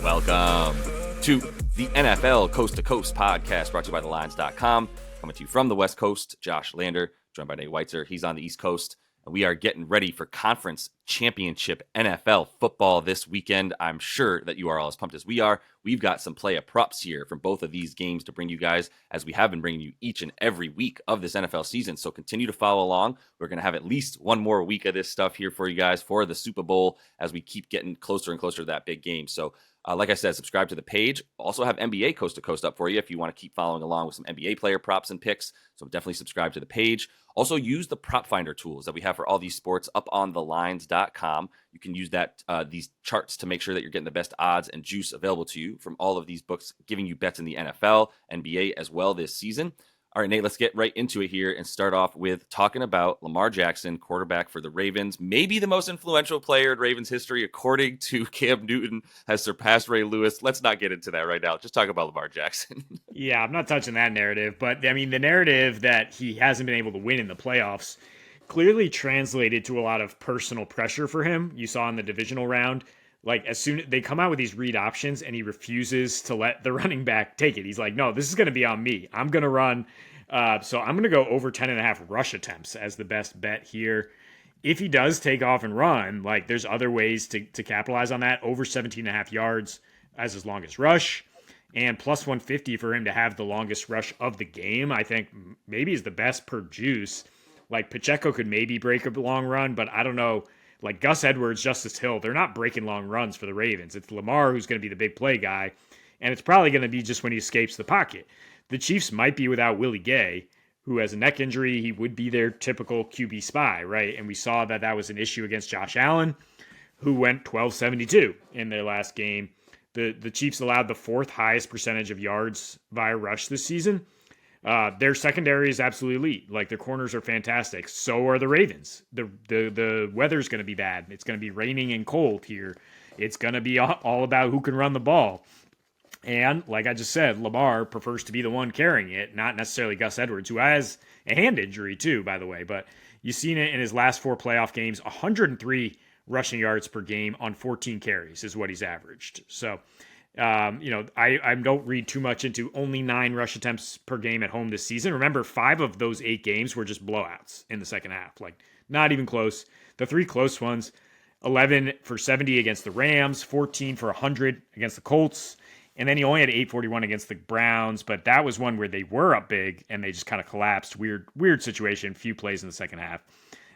Welcome to the NFL Coast to Coast podcast brought to you by thelines.com. Coming to you from the West Coast, Josh Lander, joined by Nate Weitzer. He's on the East Coast, and we are getting ready for Conference Championship NFL football this weekend. I'm sure that you are all as pumped as we are. We've got some play of props here from both of these games to bring you guys, as we have been bringing you each and every week of this NFL season. So continue to follow along. We're going to have at least one more week of this stuff here for you guys for the Super Bowl as we keep getting closer and closer to that big game. So like I said, subscribe to the page. Also have NBA Coast to Coast up for you if you want to keep following along with some NBA player props and picks. So definitely subscribe to the page. Also use the prop finder tools that we have for all these sports up on thelines.com. You can use that these charts to make sure that you're getting the best odds and juice available to you from all of these books, giving you bets in the NFL, NBA as well this season. All right, Nate, let's get right into it here and start off with talking about Lamar Jackson, quarterback for the Ravens. Maybe the most influential player in Ravens history, according to Cam Newton, has surpassed Ray Lewis. Let's not get into that right now. Just talk about Lamar Jackson. Yeah, I'm not touching that narrative. But, I mean, the narrative that he hasn't been able to win in the playoffs clearly translated to a lot of personal pressure for him. You saw in the divisional round. Like, as soon as they come out with these read options and he refuses to let the running back take it. He's like, no, this is going to be on me. I'm going to run. So I'm going to go over 10.5 rush attempts as the best bet here. If he does take off and run, like, there's other ways to capitalize on that. Over 17.5 yards as his longest rush. And plus 150 for him to have the longest rush of the game, I think maybe is the best per juice. Like, Pacheco could maybe break a long run, but I don't know. Like Gus Edwards, Justice Hill, they're not breaking long runs for the Ravens. It's Lamar who's going to be the big play guy, and it's probably going to be just when he escapes the pocket. The Chiefs might be without Willie Gay, who has a neck injury. He would be their typical QB spy, right? And we saw that that was an issue against Josh Allen, who went 12-72 in their last game. The Chiefs allowed the fourth highest percentage of yards via rush this season. Their secondary is absolutely elite. Like, their corners are fantastic. So are the Ravens. The weather's going to be bad. It's going to be raining and cold here. It's going to be all about who can run the ball. And like I just said, Lamar prefers to be the one carrying it, not necessarily Gus Edwards, who has a hand injury too, by the way. But you've seen it in his last 4 playoff games. 103 rushing yards per game on 14 carries is what he's averaged. So, I don't read too much into only 9 rush attempts per game at home this season. Remember, 5 of those 8 games were just blowouts in the second half. Like, not even close. The 3 close ones, 11 for 70 against the Rams, 14 for 100 against the Colts. And then he only had 841 against the Browns, but that was one where they were up big and they just kind of collapsed. Weird situation, few plays in the second half.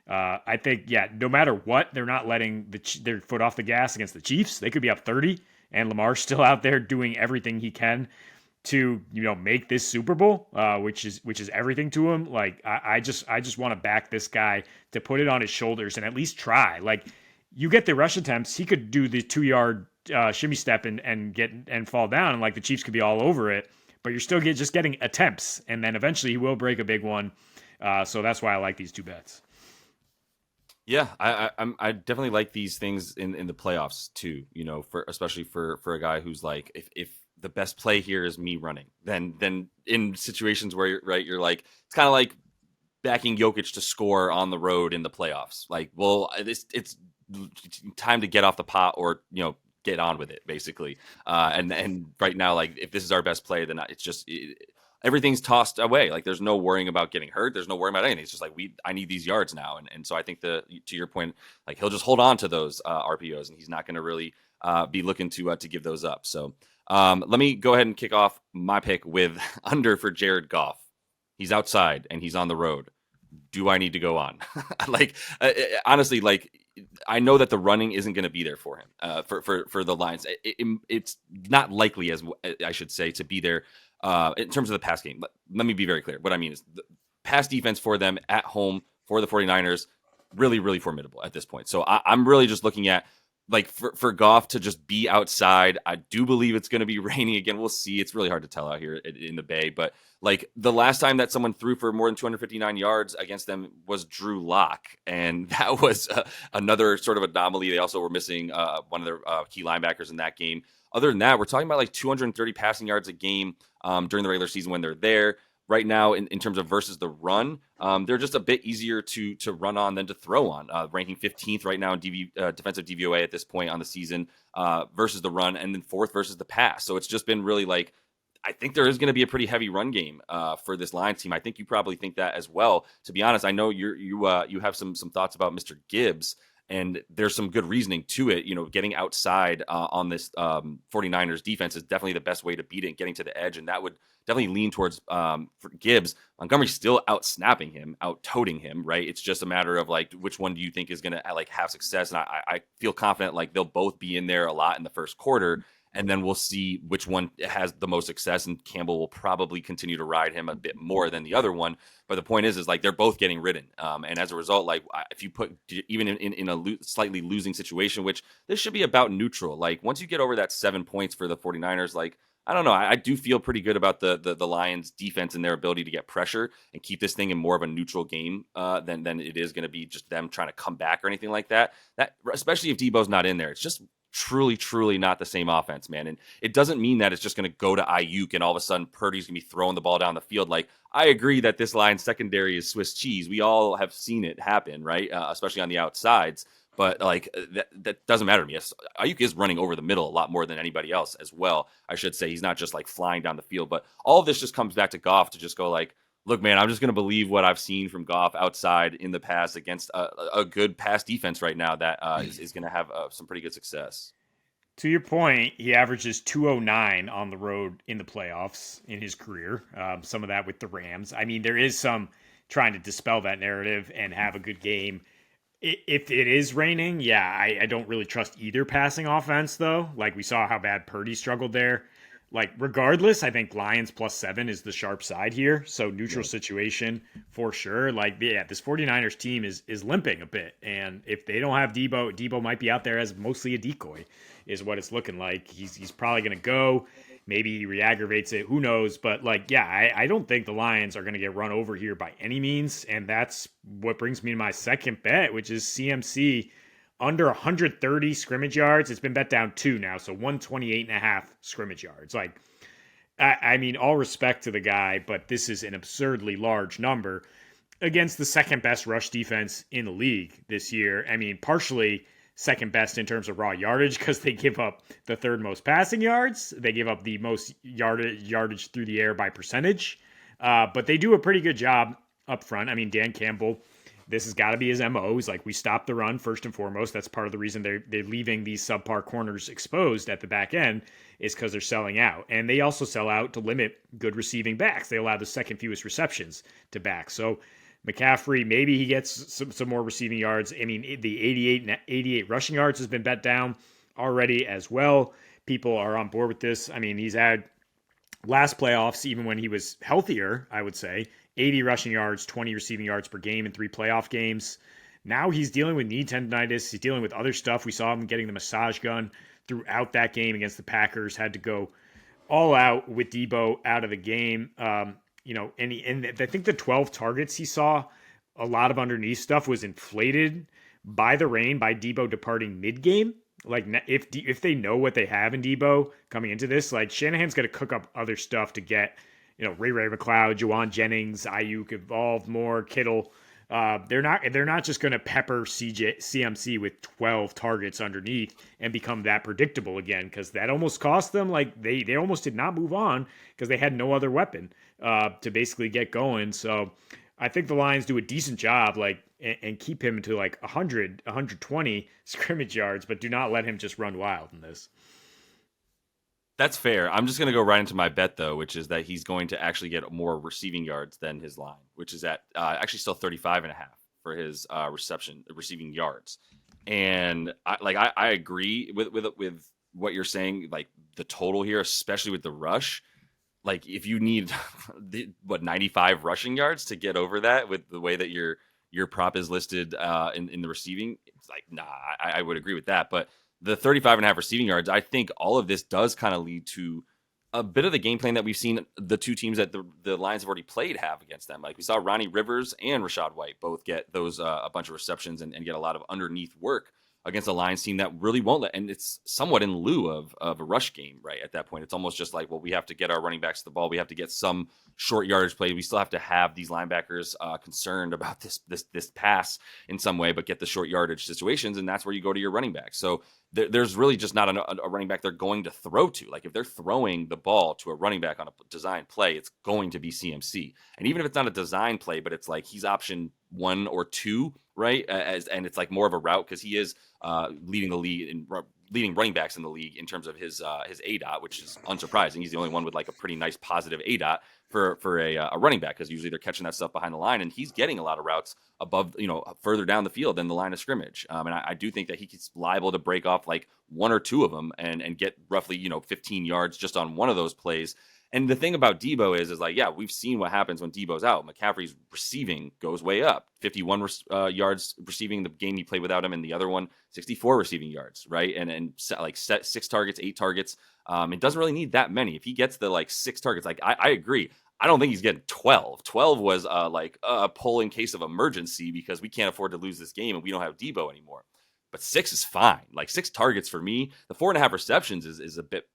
I think, no matter what, they're not letting their foot off the gas against the Chiefs. They could be up 30, and Lamar's still out there doing everything he can to, make this Super Bowl, which is everything to him. Like, I just want to back this guy to put it on his shoulders and at least try. Like, you get the rush attempts, he could do the 2-yard shimmy step and fall down, and like the Chiefs could be all over it, but you're still just getting attempts, and then eventually he will break a big one. So that's why I like these 2 bets. Yeah, I definitely like these things in the playoffs too. Especially for a guy who's like, if the best play here is me running, then in situations where you're like, it's kind of like backing Jokic to score on the road in the playoffs. Like, well, it's time to get off the pot or get on with it, basically. And right now, like, if this is our best play, then it's just everything's tossed away. Like, there's no worrying about getting hurt. There's no worrying about anything. It's just like, I need these yards now. And so I think to your point, like, he'll just hold on to those RPOs, and he's not going to really be looking to give those up. So let me go ahead and kick off my pick with under for Jared Goff. He's outside and he's on the road. Do I need to go on? Honestly, like, I know that the running isn't going to be there for him, for the Lions. It's not likely, as I should say, to be there in terms of the pass game. Let me be very clear. What I mean is the pass defense for them at home for the 49ers, really, really formidable at this point. So I'm really just looking at, like, for Goff to just be outside. I do believe it's going to be raining again. We'll see. It's really hard to tell out here in the Bay. But, like, the last time that someone threw for more than 259 yards against them was Drew Lock. And that was another sort of anomaly. They also were missing one of their key linebackers in that game. Other than that, we're talking about like 230 passing yards a game during the regular season when they're there. right now in terms of versus the run. They're just a bit easier to run on than to throw on. Ranking 15th right now in defensive DVOA at this point on the season versus the run, and then 4th versus the pass. So it's just been really like, I think there is going to be a pretty heavy run game for this Lions team. I think you probably think that as well. To be honest, I know you have some thoughts about Mr. Gibbs, and there's some good reasoning to it. Getting outside on this 49ers defense is definitely the best way to beat it, getting to the edge, and that would definitely lean towards for Gibbs. Montgomery's still out snapping him, out toting him, right? It's just a matter of like, which one do you think is going to like have success? And I feel confident like they'll both be in there a lot in the first quarter. And then we'll see which one has the most success, and Campbell will probably continue to ride him a bit more than the other one. But the point is like they're both getting ridden, and as a result, like if you put even in a slightly losing situation, which this should be about neutral. Like once you get over that 7 points for the 49ers, like I don't know, I do feel pretty good about the Lions defense and their ability to get pressure and keep this thing in more of a neutral game than it is going to be just them trying to come back or anything like that. That especially if Debo's not in there, it's just truly not the same offense, man. And it doesn't mean that it's just going to go to Ayuk and all of a sudden Purdy's going to be throwing the ball down the field. Like, I agree that this Lions secondary is Swiss cheese. We all have seen it happen, right? Especially on the outsides. But like that doesn't matter to me. Yes, Ayuk is running over the middle a lot more than anybody else as well. I should say he's not just like flying down the field. But all of this just comes back to Goff to just go like, look, man, I'm just going to believe what I've seen from Goff outside in the past against a good pass defense right now that is going to have some pretty good success. To your point, he averages 209 on the road in the playoffs in his career. Some of that with the Rams. I mean, there is some trying to dispel that narrative and have a good game. If it is raining, yeah, I don't really trust either passing offense, though. Like we saw how bad Purdy struggled there. Like, regardless, I think Lions +7 is the sharp side here. So neutral situation for sure. Like, yeah, this 49ers team is limping a bit. And if they don't have Debo might be out there as mostly a decoy, is what it's looking like. He's probably going to go. Maybe he re-aggravates it. Who knows? But, like, yeah, I don't think the Lions are going to get run over here by any means. And that's what brings me to my second bet, which is CMC under 130 scrimmage yards. It's been bet down 2 now, so 128.5 scrimmage yards. Like, I mean, all respect to the guy, but this is an absurdly large number against the second best rush defense in the league this year. I mean, partially second best in terms of raw yardage because they give up the third most passing yards. They give up the most yardage through the air by percentage, but they do a pretty good job up front. I mean, Dan Campbell, this has got to be his MO. He's like, we stop the run first and foremost. That's part of the reason they're leaving these subpar corners exposed at the back end is because they're selling out. And they also sell out to limit good receiving backs. They allow the second fewest receptions to backs. So McCaffrey, maybe he gets some more receiving yards. I mean, the 88 rushing yards has been bet down already as well. People are on board with this. I mean, he's had last playoffs, even when he was healthier, I would say, 80 rushing yards, 20 receiving yards per game in 3 playoff games. Now he's dealing with knee tendonitis. He's dealing with other stuff. We saw him getting the massage gun throughout that game against the Packers. Had to go all out with Debo out of the game. And I think the 12 targets he saw, a lot of underneath stuff was inflated by the rain, by Debo departing mid-game. Like, if they know what they have in Debo coming into this, like, Shanahan's going to cook up other stuff to get, Ray McCloud, Juwan Jennings, Ayuk involved more, Kittle. They're not just going to pepper CMC with 12 targets underneath and become that predictable again, because that almost cost them. Like, they almost did not move on because they had no other weapon to basically get going. So I think the Lions do a decent job, like, and keep him to like 100, 120 scrimmage yards, but do not let him just run wild in this. That's fair. I'm just going to go right into my bet, though, which is that he's going to actually get more receiving yards than his line, which is at actually still 35.5 for his receiving yards. And I agree with what you're saying, like the total here, especially with the rush. Like, if you need 95 rushing yards to get over that with the way that your prop is listed in the receiving, it's like, nah, I would agree with that. But the 35.5 receiving yards, I think all of this does kind of lead to a bit of the game plan that we've seen the two teams that the Lions have already played have against them. Like, we saw Ronnie Rivers and Rachaad White both get those a bunch of receptions and get a lot of underneath work against a Lions team that really won't let, and it's somewhat in lieu of a rush game, right? At that point, it's almost just like, well, we have to get our running backs the ball. We have to get some short yardage play. We still have to have these linebackers concerned about this pass in some way, but get the short yardage situations, and that's where you go to your running back. So there's really just not a running back they're going to throw to. Like if they're throwing the ball to a running back on a design play, it's going to be CMC. And even if it's not a design play, but it's like he's option 1 or 2, right? And it's like more of a route because he is leading the league in leading running backs in the league in terms of his ADOT, which is unsurprising. He's the only one with like a pretty nice positive ADOT for a running back, because usually they're catching that stuff behind the line, and he's getting a lot of routes above, further down the field than the line of scrimmage. And I do think that he's liable to break off like 1 or 2 of them and get roughly 15 yards just on one of those plays. And the thing about Debo is like, yeah, we've seen what happens when Debo's out. McCaffrey's receiving goes way up. 51 yards receiving the game he played without him, and the other one, 64 receiving yards, right? And like 6 targets, 8 targets. It doesn't really need that many. If he gets the like 6 targets, like I agree. I don't think he's getting 12. 12 was like a pull in case of emergency because we can't afford to lose this game and we don't have Debo anymore. But 6 is fine. Like 6 targets for me. The 4.5 receptions is a bit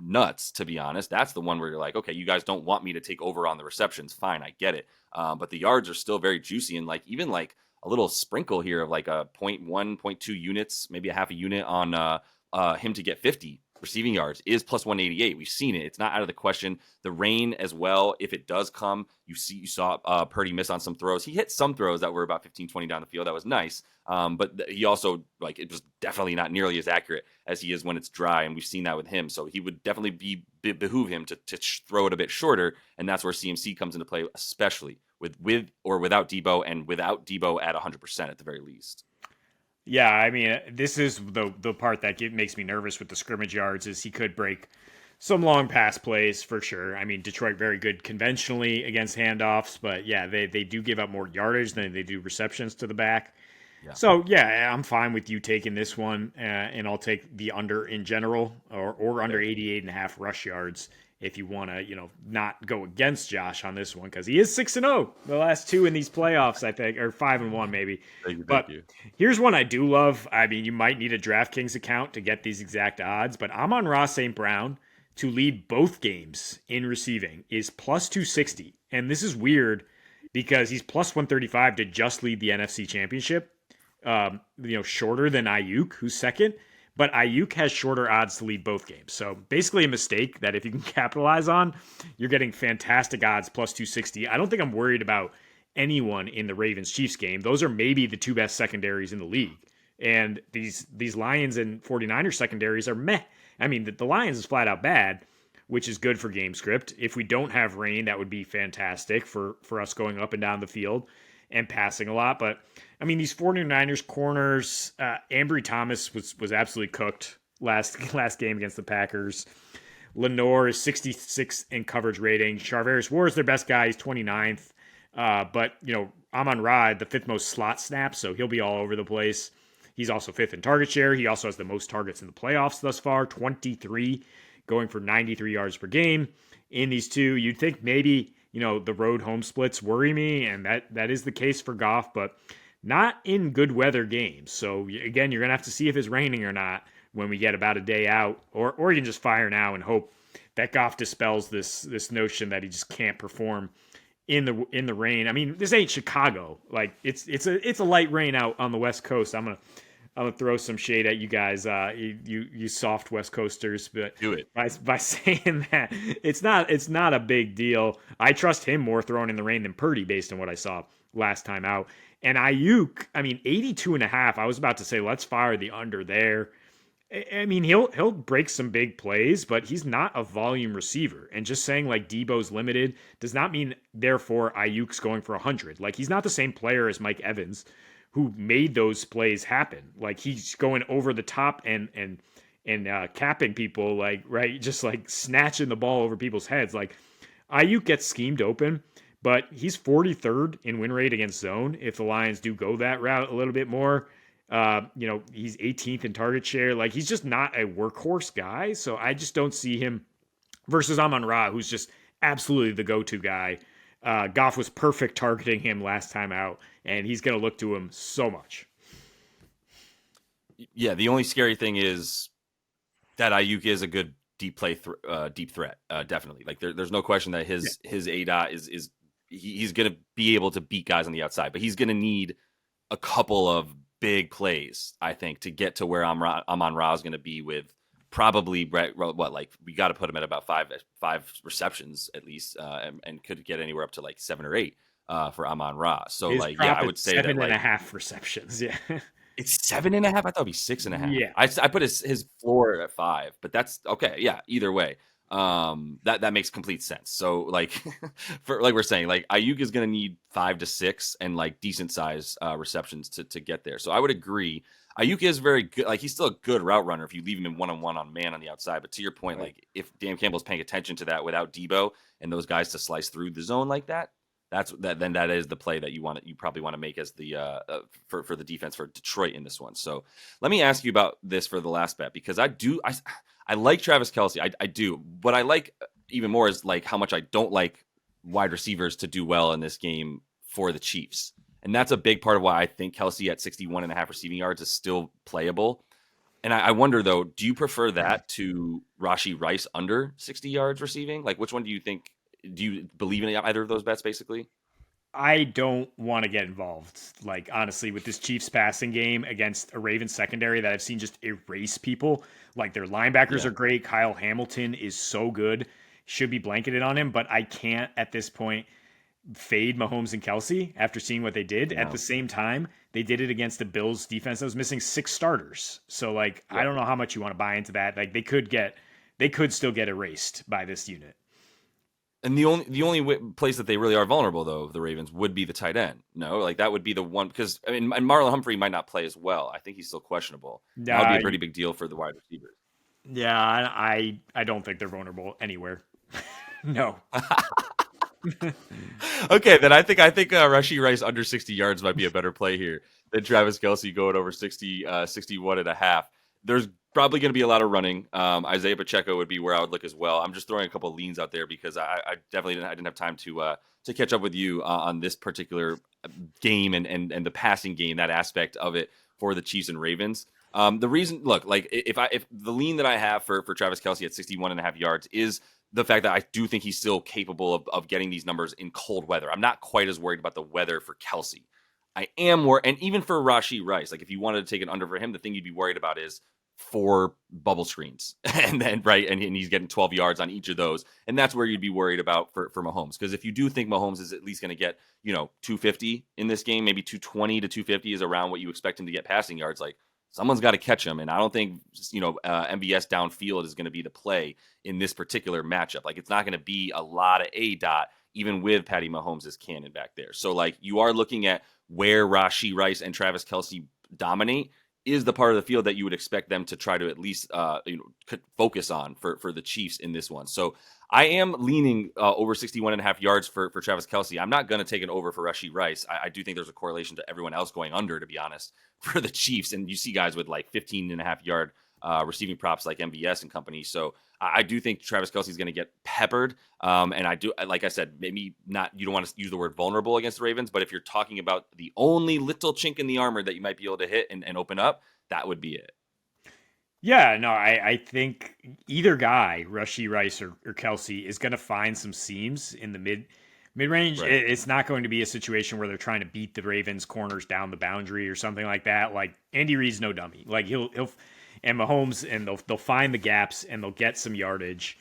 nuts, to be honest. That's the one where you're like, okay, you guys don't want me to take over on the receptions. Fine, I get it. But the yards are still very juicy, and like even like a little sprinkle here of like a 0.1, 0.2 units, maybe a half a unit on him to get 50 receiving yards is plus 188. We've seen it. It's not out of the question. The rain as well, if it does come, you saw Purdy miss on some throws. He hit some throws that were about 15, 20 down the field. That was nice. But he also, like, it was definitely not nearly as accurate as he is when it's dry, and we've seen that with him. So he would definitely behoove him to throw it a bit shorter, and that's where CMC comes into play, especially with or without Debo, and without Debo at 100% at the very least. Yeah, I mean, this is the part that makes me nervous with the scrimmage yards is he could break some long pass plays for sure. I mean, Detroit very good conventionally against handoffs, but yeah, they do give up more yardage than they do receptions to the back. Yeah. So yeah, I'm fine with you taking this one, and I'll take the under in general, or under 88.5 rush yards if you want to, not go against Josh on this one, because he is 6-0 the last 2 in these playoffs, I think, or 5-1 maybe. Thank you. Here's one I do love. I mean, you might need a DraftKings account to get these exact odds, but Amon-Ra St. Brown to lead both games in receiving is plus 260, and this is weird because he's plus 135 to just lead the NFC Championship. Shorter than Ayuk, who's second, but Ayuk has shorter odds to lead both games. So basically a mistake that if you can capitalize on, you're getting fantastic odds plus 260. I don't think I'm worried about anyone in the Ravens-Chiefs game. Those are maybe the 2 best secondaries in the league. And these Lions and 49ers secondaries are meh. I mean, the Lions is flat out bad, which is good for game script. If we don't have rain, that would be fantastic for us going up and down the field and passing a lot. But I mean, these 49ers corners, Ambry Thomas was absolutely cooked last game against the Packers. Lenore is 66 in coverage rating. Charvarius Ward is their best guy. He's 29th. But, Amon-Ra, the 5th most slot snaps, so he'll be all over the place. He's also 5th in target share. He also has the most targets in the playoffs thus far, 23, going for 93 yards per game. In these two, you'd think maybe, the road home splits worry me, and that is the case for Goff, but not in good weather games. So again, you're going to have to see if it's raining or not when we get about a day out, or you can just fire now and hope that Goff dispels this notion that he just can't perform in the rain. I mean, this ain't Chicago. Like it's a light rain out on the West Coast. I'm gonna throw some shade at you guys, you soft West Coasters, but Do it. by saying that it's not a big deal. I trust him more throwing in the rain than Purdy based on what I saw last time out. And Ayuk, I mean, 82.5. I was about to say let's fire the under there. I mean, he'll break some big plays, but he's not a volume receiver. And just saying like Debo's limited does not mean therefore Ayuk's going for 100. Like he's not the same player as Mike Evans, who made those plays happen. Like he's going over the top and capping people, like, right, just like snatching the ball over people's heads. Like Ayuk gets schemed open, but he's 43rd in win rate against zone. If the Lions do go that route a little bit more, he's 18th in target share. Like he's just not a workhorse guy. So I just don't see him versus Amon-Ra, who's just absolutely the go-to guy. Goff was perfect targeting him last time out, and he's going to look to him so much. Yeah, the only scary thing is that Ayuk is a good deep threat. Definitely, like there's no question that Yeah. his A dot is he's going to be able to beat guys on the outside, but he's going to need a couple of big plays, I think, to get to where Amon Ra is going to be with probably what, like we got to put him at about five receptions at least, and could get anywhere up to like 7 or 8 for Amon Ra. So His like, yeah, prop I is would say that seven and a like half receptions. Yeah. it's 7.5. I thought it'd be 6.5. Yeah. I put his floor at 5, but that's okay. Yeah, either way, that makes complete sense. So like, for like we're saying, like Ayuk is going to need 5 to 6 and like decent size receptions to get there. So I would agree. Ayuk is very good. Like he's still a good route runner if you leave him in 1-on-1 on man on the outside. But to your point, Right. like if Dan Campbell's paying attention to that without Debo and those guys to slice through the zone like that, then that is the play that you probably want to make as the for the defense for Detroit in this one. So let me ask you about this for the last bet, because I like Travis Kelce. I do. What I like even more is like how much I don't like wide receivers to do well in this game for the Chiefs. And that's a big part of why I think Kelce at 61.5 receiving yards is still playable. And I wonder though, do you prefer that to Rashee Rice under 60 yards receiving? Like, which one do you think? Do you believe in either of those bets, basically? I don't want to get involved, like, honestly, with this Chiefs passing game against a Ravens secondary that I've seen just erase people. Like, their linebackers Yeah, are great. Kyle Hamilton is so good. Should be blanketed on him, but I can't at this point fade Mahomes and Kelsey after seeing what they did. At the no, same time, they did it against the Bills defense that was missing 6 starters. So, like, I yep. don't know how much you want to buy into that. Like, they could still get erased by this unit. And the only place that they really are vulnerable, though, the Ravens, would be the tight end. No, like that would be the one, because I mean, and Marlon Humphrey might not play as well. I think he's still questionable. That would be Yeah, a pretty big deal for the wide receivers. yeah, I don't think they're vulnerable anywhere. No. Okay, then I think Rashee Rice under 60 yards might be a better play here than Travis Kelce going over 61.5. There's probably going to be a lot of running. Isaiah Pacheco would be where I would look as well. I'm just throwing a couple of leans out there because I definitely didn't have time to catch up with you on this particular game and the passing game, that aspect of it for the Chiefs and Ravens. The reason, look, like if the lean that I have for Travis Kelce at 61.5 yards is the fact that I do think he's still capable of getting these numbers in cold weather. I'm not quite as worried about the weather for Kelce. I am more, and even for Rashee Rice, like if you wanted to take an under for him, the thing you'd be worried about is 4 bubble screens, and then right, and he's getting 12 yards on each of those, and that's where you'd be worried about for Mahomes. Because if you do think Mahomes is at least going to get 250 in this game, maybe 220 to 250 is around what you expect him to get passing yards, like someone's got to catch him, and I don't think MBS downfield is going to be the play in this particular matchup. Like it's not going to be a lot of A dot, even with Patty Mahomes' cannon back there. So like you are looking at where Rashee Rice and Travis Kelce dominate is the part of the field that you would expect them to try to at least focus on for the Chiefs in this one. So I am leaning over 61.5 yards for Travis Kelce. I'm not going to take an over for Rashee Rice. I do think there's a correlation to everyone else going under, to be honest, for the Chiefs. And you see guys with like 15.5 yard receiving props like MVS and company. So I do think Travis Kelce is going to get peppered. And I do, like I said, maybe not, you don't want to use the word vulnerable against the Ravens, but if you're talking about the only little chink in the armor that you might be able to hit and open up, that would be it. Yeah, no, I think either guy, Rashee Rice or Kelsey, is going to find some seams in the mid range. Right. It's not going to be a situation where they're trying to beat the Ravens corners down the boundary or something like that. Like Andy Reid's no dummy. Like he'll and Mahomes, and they'll find the gaps and they'll get some yardage.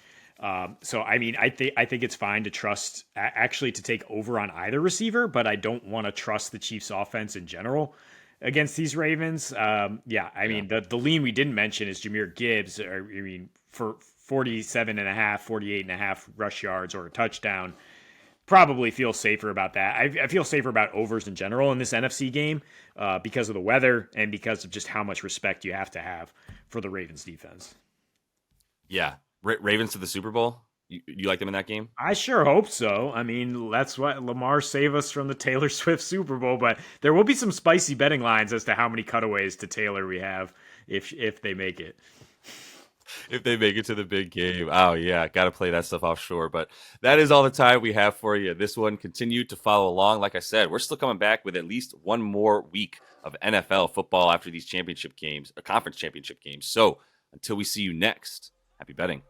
So I mean, I think it's fine to trust actually to take over on either receiver, but I don't want to trust the Chiefs offense in general against these Ravens. Yeah, I Yeah. mean, the lean we didn't mention is Jameer Gibbs. Or, I mean, for 48.5 rush yards or a touchdown, probably feel safer about that. I feel safer about overs in general in this NFC game because of the weather and because of just how much respect you have for the Ravens defense. Yeah. Ravens to the Super Bowl. You like them in that game? I sure hope so. I mean, that's what Lamar saved us from the Taylor Swift Super Bowl, but there will be some spicy betting lines as to how many cutaways to Taylor we have if they make it. If they make it to the big game. Oh yeah, got to play that stuff offshore. But that is all the time we have for you. This one, continue to follow along. Like I said, we're still coming back with at least one more week of NFL football after these championship games, conference championship games. So until we see you next, happy betting.